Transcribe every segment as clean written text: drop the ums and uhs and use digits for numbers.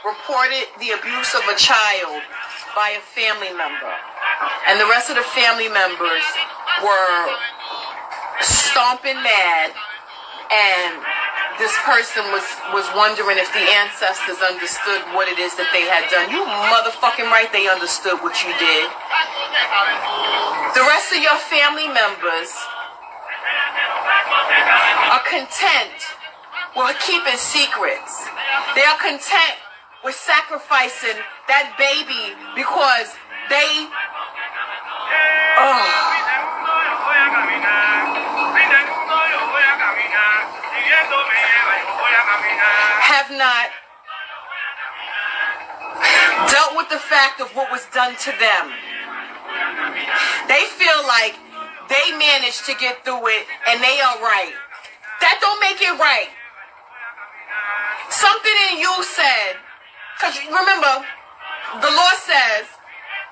reported the abuse of a child by a family member. And the rest of the family members were stomping mad, and this person was wondering if the ancestors understood what it is that they had done. You motherfucking right, they understood what you did. The rest of your family members are content with keeping secrets. They are content with sacrificing that baby because they have not dealt with the fact of what was done to them. They feel like they managed to get through it and they are right. That don't make it right. Something in you said, because remember, the law says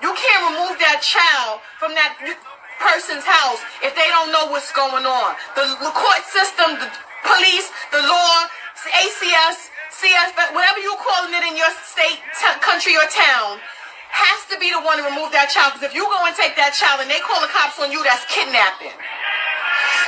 you can't remove that child from that person's house if they don't know what's going on. The court system, the police, the law, ACS, CS, whatever you're calling it in your state, country, or town, has to be the one to remove that child. Because if you go and take that child and they call the cops on you, that's kidnapping.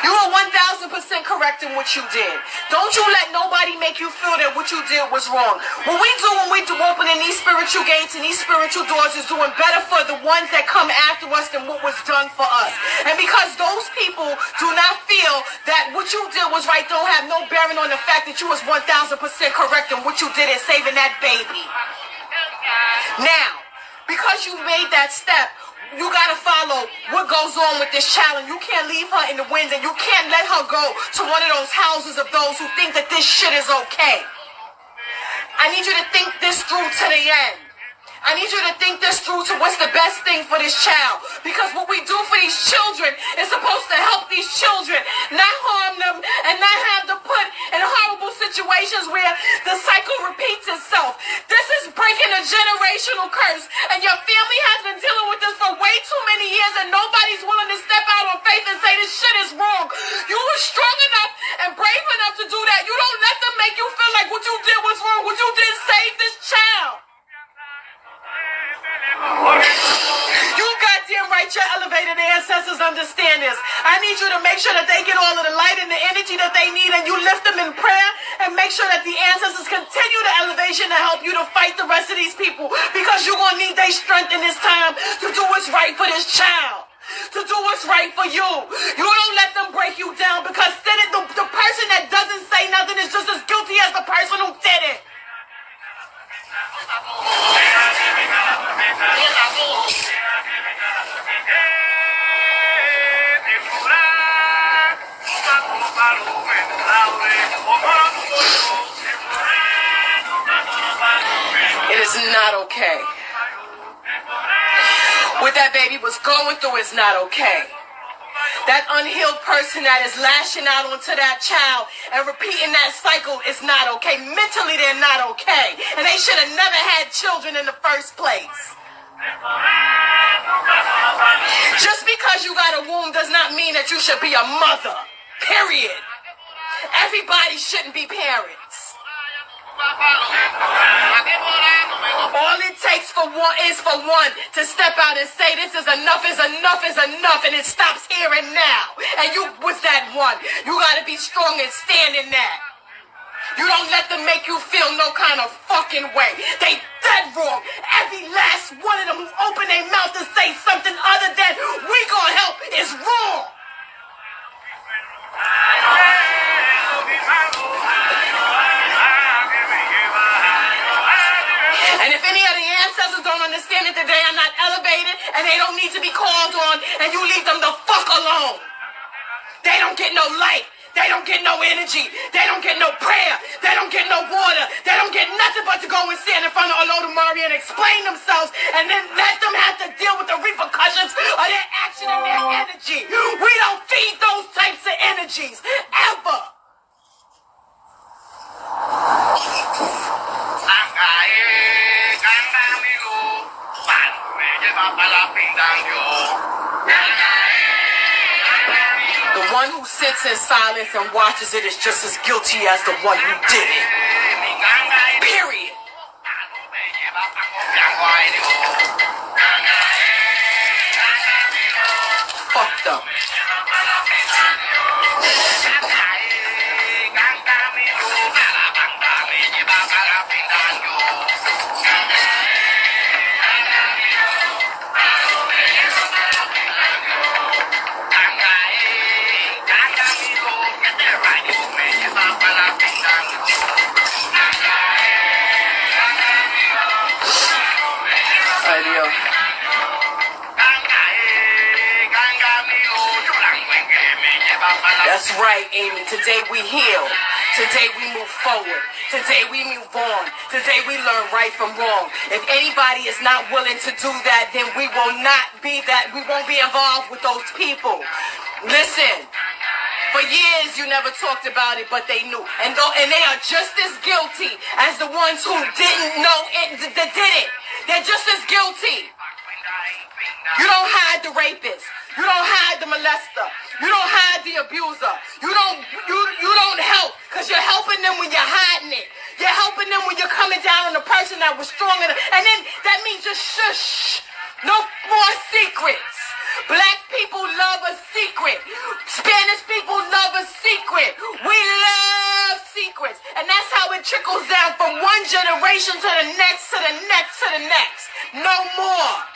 You are 1000% correct in what you did. Don't you let nobody make you feel that what you did was wrong. What we do when we do opening these spiritual gates and these spiritual doors is doing better for the ones that come after us than what was done for us. And because those people do not feel that what you did was right, don't have no bearing on the fact that you was 1000% correct in what you did in saving that baby. Now, because you made that step, you gotta follow what goes on with this child, and you can't leave her in the winds, and you can't let her go to one of those houses of those who think that this shit is okay. I need you to think this through to the end. I need you to think this through to what's the best thing for this child. Because what we do for these children is supposed to help these children, not harm them, and not have them put in horrible situations where the cycle repeats itself. This is breaking a generational curse, and your family has been dealing with this for way too many years, and nobody's willing to step out on faith and say this shit is wrong. You were strong enough and brave enough to do that. You don't let them make you feel like what you did was wrong. What you did saved this child. You goddamn right, your elevated ancestors understand this. I need you to make sure that they get all of the light and the energy that they need, and you lift them in prayer and make sure that the ancestors continue the elevation to help you to fight the rest of these people, because you're going to need their strength in this time to do what's right for this child, to do what's right for you. You don't let them break you down, because then the person that doesn't say nothing is just as guilty as the person who did it. It is not okay. What that baby was going through is not okay. That unhealed person that is lashing out onto that child and repeating that cycle is not okay. Mentally, they're not okay. And they should have never had children in the first place. Just because you got a womb does not mean that you should be a mother. Period. Everybody shouldn't be parents. All it takes for one to step out and say this is enough, and it stops here and now. And you was that one. You gotta be strong and stand in that. You don't let them make you feel no kind of fucking way. They dead wrong. Every last one of them who open their mouth to say something other than we gonna help is wrong. And if any of the ancestors don't understand it, that they are not elevated and they don't need to be called on, and you leave them the fuck alone. They don't get no light. They don't get no energy. They don't get no prayer. They don't get no water. They don't get nothing but to go and stand in front of Olodumare and explain themselves, and then let them have to deal with the repercussions of their action and their energy. We don't feed those types of energies, ever. The one who sits in silence and watches it is just as guilty as the one who did it. Period. That's right, Amy. Today we heal. Today we move forward. Today we move on. Today we learn right from wrong. If anybody is not willing to do that, then we will not be that. We won't be involved with those people. Listen. For years, you never talked about it, but they knew. And they are just as guilty as the ones who didn't know it, that did it. They're just as guilty. You don't hide the rapist. You don't hide the molester. You don't hide the abuser. You don't help, because you're helping them when you're hiding it. You're helping them when you're coming down on the person that was stronger. And then that means just shush. No more secrets. Black people love a secret. Spanish people love a secret. We love secrets. And that's how it trickles down from one generation to the next, to the next, to the next. No more.